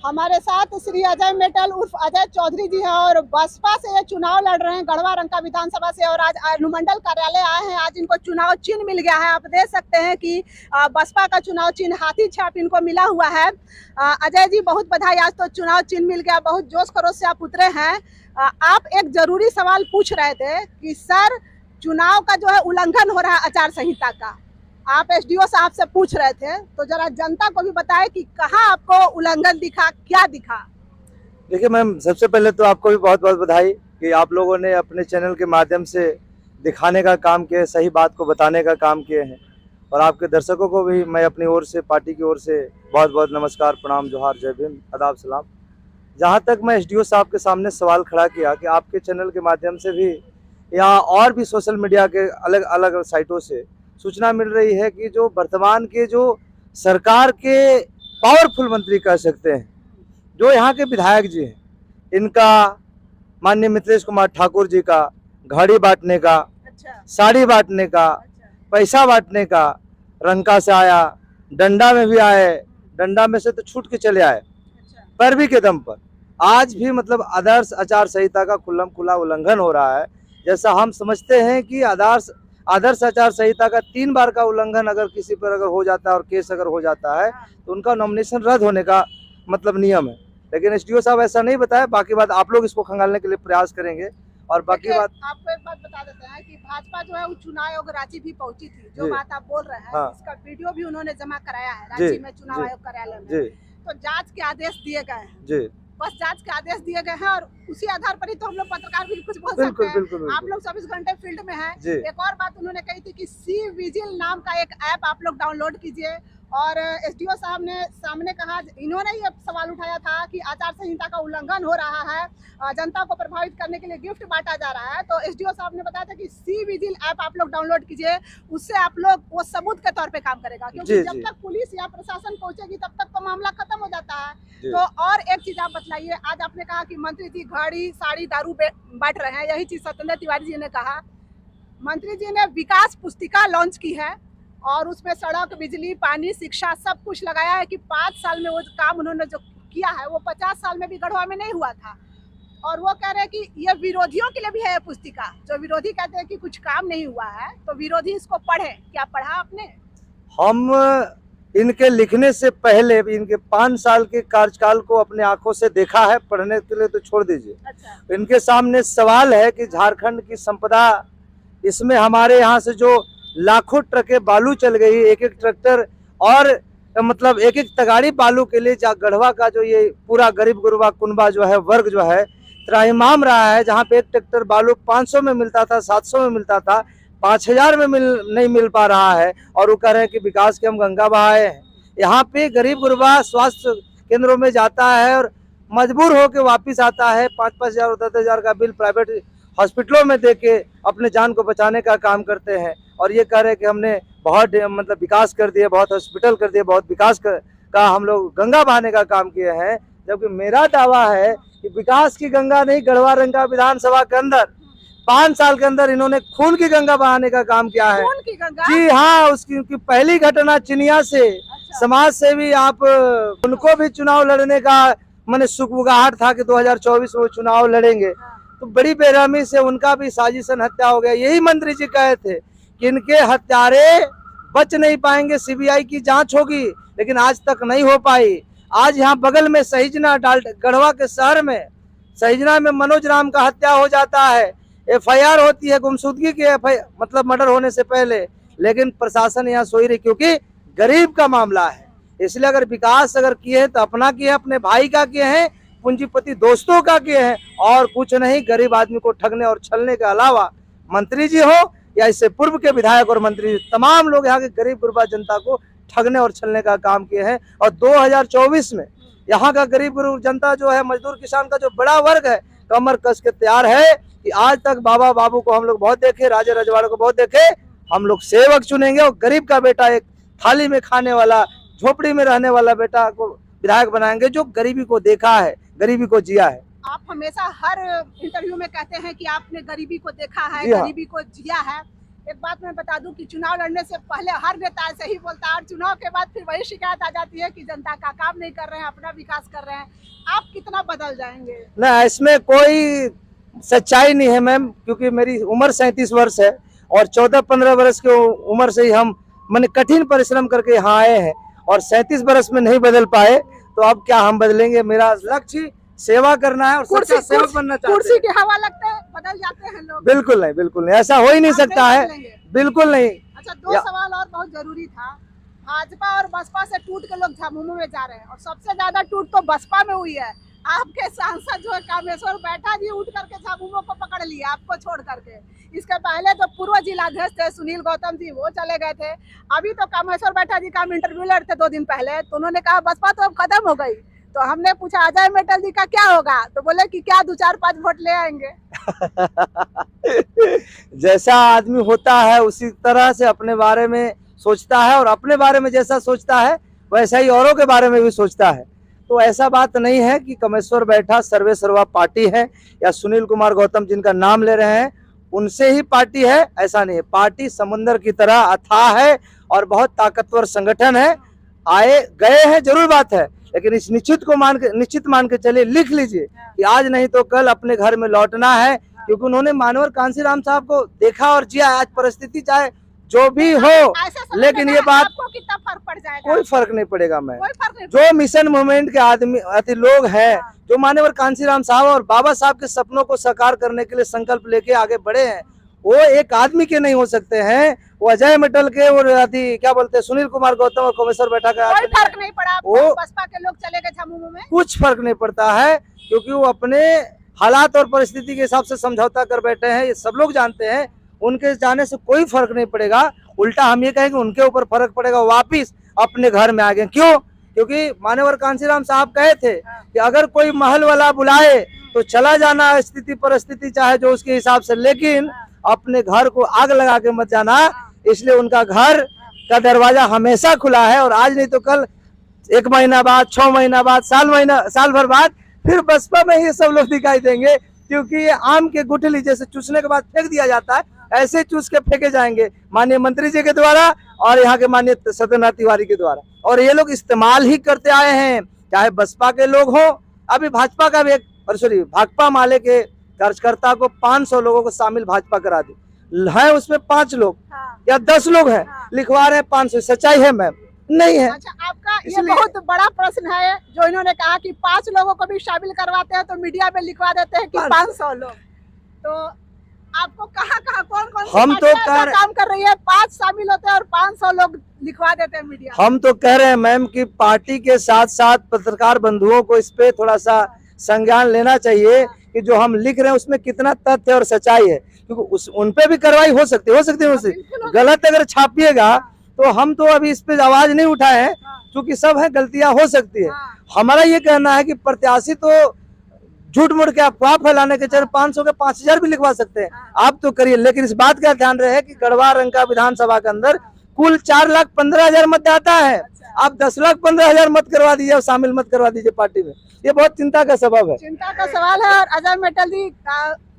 हमारे साथ श्री अजय मेटल उर्फ अजय चौधरी जी हैं और बसपा से ये चुनाव लड़ रहे हैं गढ़वा रंका विधानसभा से और आज अनुमंडल कार्यालय आए हैं। आज इनको चुनाव चिन्ह मिल गया है। आप देख सकते हैं कि बसपा का चुनाव चिन्ह हाथी छाप इनको मिला हुआ है। अजय जी बहुत बधाई, आज तो चुनाव चिन्ह मिल गया, बहुत जोश खरोश से आप उतरे हैं। आप एक जरूरी सवाल पूछ रहे थे कि सर चुनाव का जो है उल्लंघन हो रहा है आचार संहिता का, आप एसडीओ साहब से पूछ रहे थे, तो जरा जनता को भी बताएं कि कहाँ आपको उल्लंघन दिखा, क्या दिखा। देखिए मैम, सबसे पहले तो आपको भी बहुत बहुत बधाई कि आप लोगों ने अपने चैनल के माध्यम से दिखाने का काम किया, सही बात को बताने का काम किए हैं। और आपके दर्शकों को भी मैं अपनी ओर से, पार्टी की ओर से बहुत बहुत नमस्कार, प्रणाम, जोहार, जय भीम, आदाब, सलाम। जहाँ तक मैं एसडीओ साहब के सामने सवाल खड़ा किया कि आपके चैनल के माध्यम से भी या और भी सोशल मीडिया के अलग अलग साइटों से सूचना मिल रही है कि जो वर्तमान के जो सरकार के पावरफुल मंत्री कह सकते हैं, जो यहाँ के विधायक जी हैं, इनका माननीय मिथिलेश कुमार ठाकुर जी का घड़ी बांटने का, साड़ी बांटने का, पैसा बांटने का, रंका से आया, डंडा में भी आए, डंडा में से तो छूट के चले आए, पैरवी के दम पर आज भी मतलब आदर्श आचार संहिता का खुल्लम खुला उल्लंघन हो रहा है। जैसा हम समझते हैं कि आदर्श आचार संहिता का 3 बार का उल्लंघन अगर किसी पर अगर हो जाता है और केस अगर हो जाता है तो उनका नॉमिनेशन रद्द होने का मतलब नियम है। लेकिन एसडीओ साहब ऐसा नहीं बताया। बाकी बात आप लोग इसको खंगालने के लिए प्रयास करेंगे। और बाकी बात आपको एक बात बता देते हैं कि भाजपा जो है वो चुनाव आयोग रांची भी पहुंची थी, जो बात आप बोल रहे हैं, हाँ। इसका वीडियो भी उन्होंने जमा कराया है रांची में चुनाव आयोग कार्यालय में। तो जांच के आदेश दिए गए हैं, बस जांच के आदेश दिए गए हैं और उसी आधार पर ही तो हम लोग पत्रकार भी कुछ बोल सकते हैं। आप लोग 24 घंटे फील्ड में हैं। एक और बात उन्होंने कही थी कि सी विजिल नाम का एक ऐप आप लोग डाउनलोड कीजिए। और एसडीओ साहब ने सामने कहा, इन्होंने ये सवाल उठाया था कि आचार संहिता का उल्लंघन हो रहा है, जनता को प्रभावित करने के लिए गिफ्ट बांटा जा रहा है। तो एसडीओ साहब ने बताया था कि सी विजिल ऐप आप लोग डाउनलोड कीजिए, उससे आप लोग वो सबूत के तौर पे काम करेगा, क्योंकि जब तक पुलिस या प्रशासन पहुंचेगी तब तक तो मामला खत्म हो जाता है। तो और एक चीज आप बतलाइए, आज आपने कहा कि मंत्री जी घड़ी, साड़ी, दारू बांट रहे हैं, यही चीज सत्येंद्र तिवारी जी ने कहा। मंत्री जी ने विकास पुस्तिका लॉन्च की है और उसमें सड़क, बिजली, पानी, शिक्षा सब कुछ लगाया है कि 5 साल में वो काम उन्होंने जो किया है वो 50 साल में भी गढ़वा में नहीं हुआ था। और वो कह रहे हैं कि ये विरोधियों के लिए भी है ये पुस्तिका, जो विरोधी कहते हैं कि कुछ काम नहीं हुआ है तो विरोधी इसको पढ़े। क्या पढ़ा आपने? हम इनके लिखने से पहले इनके 5 साल के कार्यकाल को अपने आंखों से देखा है, पढ़ने के लिए तो छोड़ दीजिए। अच्छा। इनके सामने सवाल है कि झारखंड की संपदा, इसमें हमारे यहाँ से जो लाखों ट्रकें बालू चल गई, एक एक ट्रैक्टर और मतलब एक एक तगाड़ी बालू के लिए गढ़वा का जो ये पूरा गरीब गुरबा कुनबा जो है वर्ग जो है त्राहिमाम रहा है। जहाँ पे एक ट्रैक्टर बालू 500 में मिलता था, 700 में मिलता था, 5000 में नहीं मिल पा रहा है। और वो कह रहे हैं कि विकास के हम गंगा बहाए हैं। यहाँ पे गरीब गुरबा स्वास्थ्य केंद्रों में जाता है और मजबूर होकर वापिस आता है, 5-5 हजार और 10,000 का बिल प्राइवेट हॉस्पिटलों में देके अपने जान को बचाने का काम करते हैं। और ये कह रहे हैं कि हमने बहुत मतलब विकास कर दिए, बहुत हॉस्पिटल कर दिए, बहुत विकास का हम लोग गंगा बहाने का काम किए हैं। जबकि मेरा दावा है कि विकास की गंगा नहीं, गढ़वा रंका विधानसभा के अंदर 5 साल के अंदर इन्होंने खून की गंगा बहाने का काम किया है। खून की गंगा? जी हाँ, उसकी पहली घटना चिनिया से। अच्छा। समाज सेवी आप उनको भी चुनाव लड़ने का मैंने सुगबुगाहट था कि 2024 में चुनाव लड़ेंगे। हाँ। तो बड़ी बेरहमी से उनका भी साजिशन हत्या हो गया। यही मंत्री जी कहे थे कि इनके हत्यारे बच नहीं पाएंगे, सीबीआई की जांच होगी, लेकिन आज तक नहीं हो पाई। आज यहाँ बगल में सहिजना, गढ़वा के शहर में सहिजना में मनोज राम का हत्या हो जाता है, एफआईआर होती है गुमशुदगी के मतलब मर्डर होने से पहले, लेकिन प्रशासन यहाँ सोई रही, क्योंकि गरीब का मामला है। इसलिए अगर विकास अगर किए हैं तो अपना किए हैं, अपने भाई का किए हैं, पूंजीपति दोस्तों का किए हैं, और कुछ नहीं। गरीब आदमी को ठगने और छलने के अलावा मंत्री जी हो या इससे पूर्व के विधायक और मंत्री, तमाम लोग यहाँ के गरीब गुरबा जनता को ठगने और छलने का काम किए हैं। और 2024 में यहाँ का गरीब गुरबा जनता जो है, मजदूर किसान का जो बड़ा वर्ग है, कमर कस के तैयार है कि आज तक बाबा बाबू को हम लोग बहुत देखे, राजे रजवाड़े को बहुत देखे, हम लोग सेवक चुनेंगे और गरीब का बेटा, एक थाली में खाने वाला, झोपड़ी में रहने वाला बेटा को विधायक बनाएंगे, जो गरीबी को देखा है, गरीबी को जिया है। आप हमेशा हर इंटरव्यू में कहते हैं कि आपने गरीबी को देखा है, गरीबी को जिया है। एक बात मैं बता दूं कि चुनाव लड़ने से पहले हर नेता ऐसे ही बोलता है और चुनाव के बाद फिर वही शिकायत आ जाती है कि जनता का काम नहीं कर रहे हैं, अपना विकास कर रहे हैं। आप कितना बदल जाएंगे? ना, इसमें कोई सच्चाई नहीं है मैम, क्योंकि मेरी उम्र 37 वर्ष है और 14-15 वर्ष की उम्र से ही हम मैंने कठिन परिश्रम करके यहाँ आए हैं और 37 वर्ष में नहीं बदल पाए, तो अब क्या हम बदलेंगे? मेरा लक्ष्य सेवा करना है और सच्चा सेवक बनना चाहते हैं। कुर्सी की हवा लगता है बदल जाते हैं लोग? बिल्कुल नहीं, बिल्कुल नहीं, ऐसा हो ही नहीं सकता है, बिल्कुल नहीं। अच्छा, दो सवाल और बहुत जरूरी था। भाजपा और बसपा से टूट के लोग झामुमो में जा रहे हैं और सबसे ज्यादा टूट तो बसपा में हुई है। आपके सांसद जो है कामेश्वर बैठा जी उठ करके झामुमो को पकड़ लिया, आपको छोड़ करके। इसके पहले तो पूर्व जिलाध्यक्ष थे सुनील गौतम जी, वो चले गए थे। अभी तो कामेश्वर बैठा जी का हम इंटरव्यू ले रहे थे 2 दिन पहले, तो उन्होंने कहा बसपा तो अब खत्म हो गई। तो हमने पूछा अजय मेटल जी का क्या होगा, तो बोले कि क्या 2-4-5 वोट ले आएंगे। जैसा आदमी होता है उसी तरह से अपने बारे में सोचता है और अपने बारे में जैसा सोचता है वैसा ही औरों के बारे में भी सोचता है। तो ऐसा बात नहीं है कि कामेश्वर बैठा सर्वे सर्वा पार्टी है या सुनील कुमार गौतम जिनका नाम ले रहे हैं उनसे ही पार्टी है, ऐसा नहीं है। पार्टी समुद्र की तरह अथाह है और बहुत ताकतवर संगठन है। आए गए हैं जरूर बात है, लेकिन इस निश्चित मान के चलिए, लिख लीजिए कि आज नहीं तो कल अपने घर में लौटना है, क्योंकि उन्होंने मानवर कांसीराम साहब को देखा और जिया। आज परिस्थिति चाहे जो भी हो, लेकिन ये बात आपको कितना फर्क पड़ जाएगा? कोई फर्क नहीं पड़ेगा। मैं नहीं जो मिशन मूवमेंट के आदमी लोग हैं, जो मानवर कांसीराम साहब और बाबा साहब के सपनों को साकार करने के लिए संकल्प लेके आगे बढ़े हैं, वो एक आदमी के नहीं हो सकते हैं। वो अजय मेटल के और क्या बोलते हैं सुनील कुमार गौतम और कामेश्वर बैठा का कोई फर्क नहीं पड़ा। वो बसपा के लोग चले गए झामुमो में, कुछ फर्क नहीं पड़ता है, क्योंकि वो अपने हालात और परिस्थिति के हिसाब से समझौता कर बैठे हैं। ये सब लोग जानते हैं, उनके जाने से कोई फर्क नहीं पड़ेगा। उल्टा हम ये कहेंगे उनके ऊपर फर्क पड़ेगा, वापिस अपने घर में आ गए। क्यों? क्योंकि मान्यवर कांसीराम साहब कहे थे कि अगर कोई महल वाला बुलाए तो चला जाना, स्थिति परिस्थिति चाहे जो उसके हिसाब से, लेकिन अपने घर को आग लगा के मत जाना। इसलिए उनका घर का दरवाजा हमेशा खुला है और आज नहीं तो कल, 1 महीना बाद, 6 महीना बाद, साल भर बाद फिर बसपा में ही सब लोग दिखाई देंगे, क्योंकि ये आम के गुठली जैसे चूसने के बाद फेंक दिया जाता है, ऐसे चूस के फेंके जाएंगे माननीय मंत्री जी के द्वारा और यहाँ के माननीय सत्यनारायण तिवारी के द्वारा। और ये लोग इस्तेमाल ही करते आए हैं, चाहे बसपा के लोग हों। अभी भाजपा का भी भाकपा माले के कार्यकर्ता को 500 लोगों को शामिल भाजपा करा दी है, उसमें 5 लोग या 10 लोग हैं, लिखवा रहे हैं 500। सच्चाई है मैम? नहीं है। अच्छा, आपका ये बहुत बड़ा प्रश्न है जो इन्होंने कहा कि 5 लोगों को भी शामिल करवाते हैं तो मीडिया में लिखवा देते हैं कि 500 लोग। तो आपको कहाँ कौन हम तो काम कर रही है, 5 शामिल होते हैं और 500 लोग लिखवा देते हैं मीडिया। हम तो कह रहे हैं मैम कि पार्टी के साथ साथ पत्रकार बंधुओं को इस पे थोड़ा सा संज्ञान लेना चाहिए कि जो हम लिख रहे हैं उसमें कितना तथ्य और सच्चाई है, क्योंकि उन पे भी कार्रवाई हो सकती है। गलत अगर छापिएगा तो हम तो अभी इस पे आवाज नहीं उठाए हैं, क्योंकि सब है, गलतियां हो सकती है। हमारा ये कहना है कि प्रत्याशी तो झूठ मूठ के अफवाह फैलाने के चलते 500 के 5000 भी लिखवा सकते हैं, आप तो करिए। लेकिन इस बात का ध्यान रहे कि गढ़वा रंका विधानसभा के अंदर कुल 4,15,000 मतदाता है। आप 10,15,000 मत करवा दीजिए और शामिल मत करवा दीजिए पार्टी में, ये बहुत चिंता का सबब है। चिंता का सवाल है। और अजय मेटल जी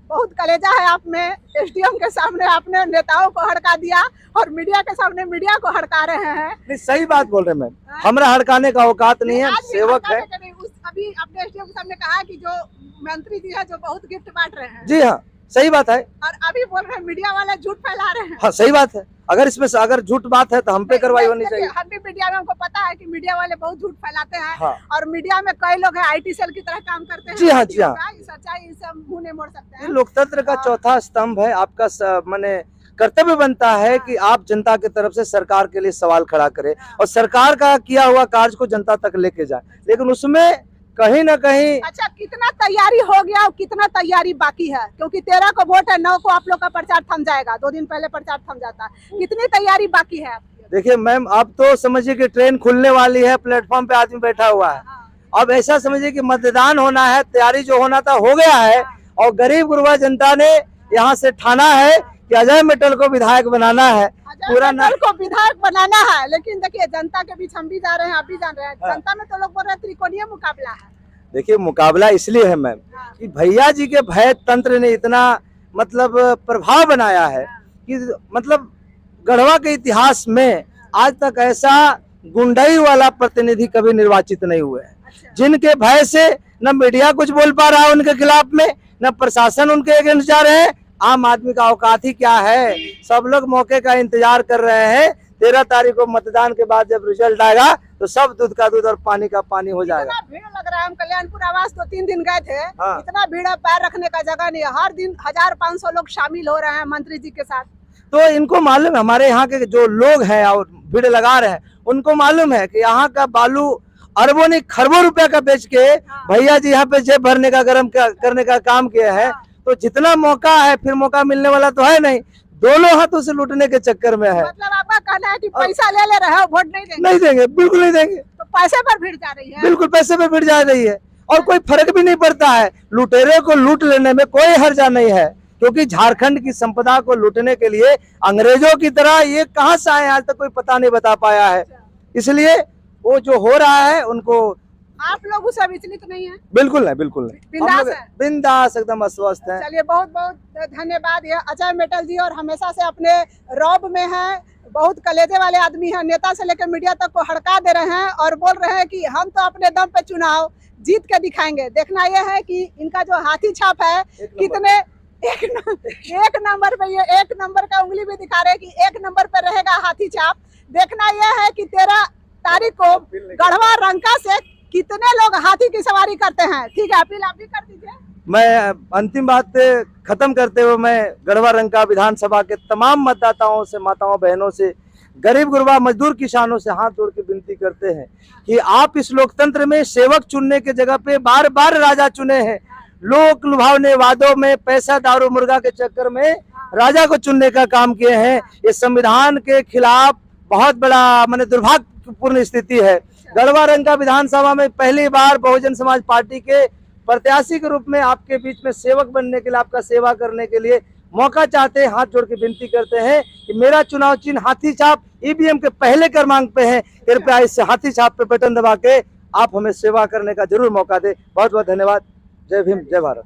बहुत कलेजा है आप में। एसडीएम के सामने आपने नेताओं को हड़का दिया और मीडिया के सामने मीडिया को हड़का रहे हैं। नहीं, सही बात बोल रहे हैं मैम, हमारा हड़काने का औकात नहीं है, सेवक है। अभी अपने एसडीएम के सामने कहा कि जो मंत्री जी है जो बहुत गिफ्ट बांट रहे हैं। जी हाँ, सही बात है। और अभी बोल रहे हैं मीडिया वाले झूठ फैला रहे हैं। हाँ, सही बात है। अगर इसमें अगर झूठ बात है तो हम पे कार्रवाई होनी चाहिए। हम भी मीडिया में, हमको पता है कि मीडिया वाले बहुत झूठ फैलाते हैं। हाँ। और मीडिया में कई लोग हैं आईटी सेल की तरह काम करते हैं। जी हाँ, जी हाँ। सच्चाई इसे मुंह नहीं मोड़ सकते हैं। लोकतंत्र का चौथा स्तंभ है। आपका माने कर्तव्य बनता है कि आप जनता की तरफ से सरकार के लिए सवाल खड़ा करें और सरकार का किया हुआ कार्य को जनता तक लेके जाए, लेकिन उसमें कहीं ना कहीं। अच्छा, कितना तैयारी हो गया और कितना तैयारी बाकी है? क्योंकि 13 को वोट है, 9 को आप लोग का प्रचार थम जाएगा, 2 दिन पहले प्रचार थम जाता है। कितनी तैयारी बाकी है आपकी? देखिए मैम, अब तो समझिए कि ट्रेन खुलने वाली है, प्लेटफॉर्म पे आदमी बैठा हुआ है। अब ऐसा समझिए कि मतदान होना है, तैयारी जो होना था हो गया है और गरीब गुरबा जनता ने यहाँ से ठाना है कि अजय मेटल को विधायक बनाना है। पूरा मेटल को विधायक बनाना है। लेकिन देखिए, जनता के बीच हम भी जा रहे हैं, आप भी जान रहे हैं, जनता में तो लोग बोल रहे हैं त्रिकोणीय मुकाबला है। देखिए, मुकाबला इसलिए है मैम कि भैया जी के भय तंत्र ने इतना मतलब प्रभाव बनाया है कि मतलब गढ़वा के इतिहास में आज तक ऐसा गुंडाई वाला प्रतिनिधि कभी निर्वाचित नहीं हुए हैं, जिनके भय से न मीडिया कुछ बोल पा रहा है उनके खिलाफ में, न प्रशासन उनके अगेंस्ट जा रहे हैं। आम आदमी का औकात ही क्या है, सब लोग मौके का इंतजार कर रहे हैं। 13 तारीख को मतदान के बाद जब रिजल्ट आएगा तो सब दूध का दूध और पानी का पानी हो जाएगा। इतना भीड़ लग रहा है, हम कल्याणपुर आवास तो 3 दिन गए थे। हाँ। इतना भीड़ है, पैर रखने का जगह नहीं है। हर दिन 1500 लोग शामिल हो रहे हैं मंत्री जी के साथ। तो इनको मालूम है, हमारे यहाँ के जो लोग हैं और भीड़ लगा रहे हैं उनको मालूम है कि यहाँ का बालू अरबों नहीं खरबों रुपया का बेच के भैया जी यहाँ पे जेब भरने का करने का काम किया है। तो जितना मौका है फिर मौका मिलने वाला तो है नहीं, दोनों हाथों से लूटने के चक्कर में है। मतलब आपका कहना है कि पैसा ले रहे हो, वोट नहीं देंगे? नहीं देंगे, बिल्कुल नहीं देंगे। तो पैसे पर भीड़ जा रही है? बिल्कुल पैसे पे भीड़ जा रही है और कोई फर्क भी नहीं पड़ता है। लुटेरे को लूट लेने में कोई हर्जा नहीं है, क्योंकि झारखंड की संपदा को लूटने के लिए अंग्रेजों की तरह ये कहां से आए आज तक कोई पता नहीं बता पाया है। इसलिए वो जो हो रहा है उनको, आप लोग उससे विचलित नहीं है? बिल्कुल नहीं, बिल्कुल नहीं, बिंदास है, बिंदास एकदम अस्वस्थ है। चलिए बहुत बहुत धन्यवाद। ये अजय मेटल जी और हमेशा से अपने रौब में हैं, बहुत कलेजे वाले आदमी हैं, नेता से लेकर मीडिया तक को हड़का दे रहे हैं और बोल रहे हैं कि हम तो अपने दम पे चुनाव जीत के दिखाएंगे। देखना यह है कि इनका जो हाथी छाप है कितने एक नंबर पे, ये 1 नंबर का उंगली भी दिखा रहे हैं कि 1 नंबर पे रहेगा हाथी छाप। देखना यह है कि 13 तारीख को गढ़वा रंका से कितने लोग हाथी की सवारी करते हैं। ठीक है, अपील आप भी कर दीजिए। मैं अंतिम बात खत्म करते हुए मैं गढ़वा रंका विधानसभा के तमाम मतदाताओं से, माताओं बहनों से, गरीब गुरबा मजदूर किसानों से हाथ जोड़ के विनती करते हैं कि आप इस लोकतंत्र में सेवक चुनने के जगह पे बार बार राजा चुने हैं। लोक लुभावने वादों में, पैसा दारू मुर्गा के चक्कर में राजा को चुनने का काम किए हैं। ये संविधान के खिलाफ बहुत बड़ा माने दुर्भाग्यपूर्ण स्थिति है। गढ़वा रंका विधानसभा में पहली बार बहुजन समाज पार्टी के प्रत्याशी के रूप में आपके बीच में सेवक बनने के लिए, आपका सेवा करने के लिए मौका चाहते हैं। हाथ जोड़ के विनती करते हैं कि मेरा चुनाव चिन्ह हाथी छाप ईवीएम के पहले क्रमांक पे है, कृपया इस हाथी छाप पे बटन दबा के आप हमें सेवा करने का जरूर मौका दे। बहुत बहुत धन्यवाद। जय भीम, जय भारत।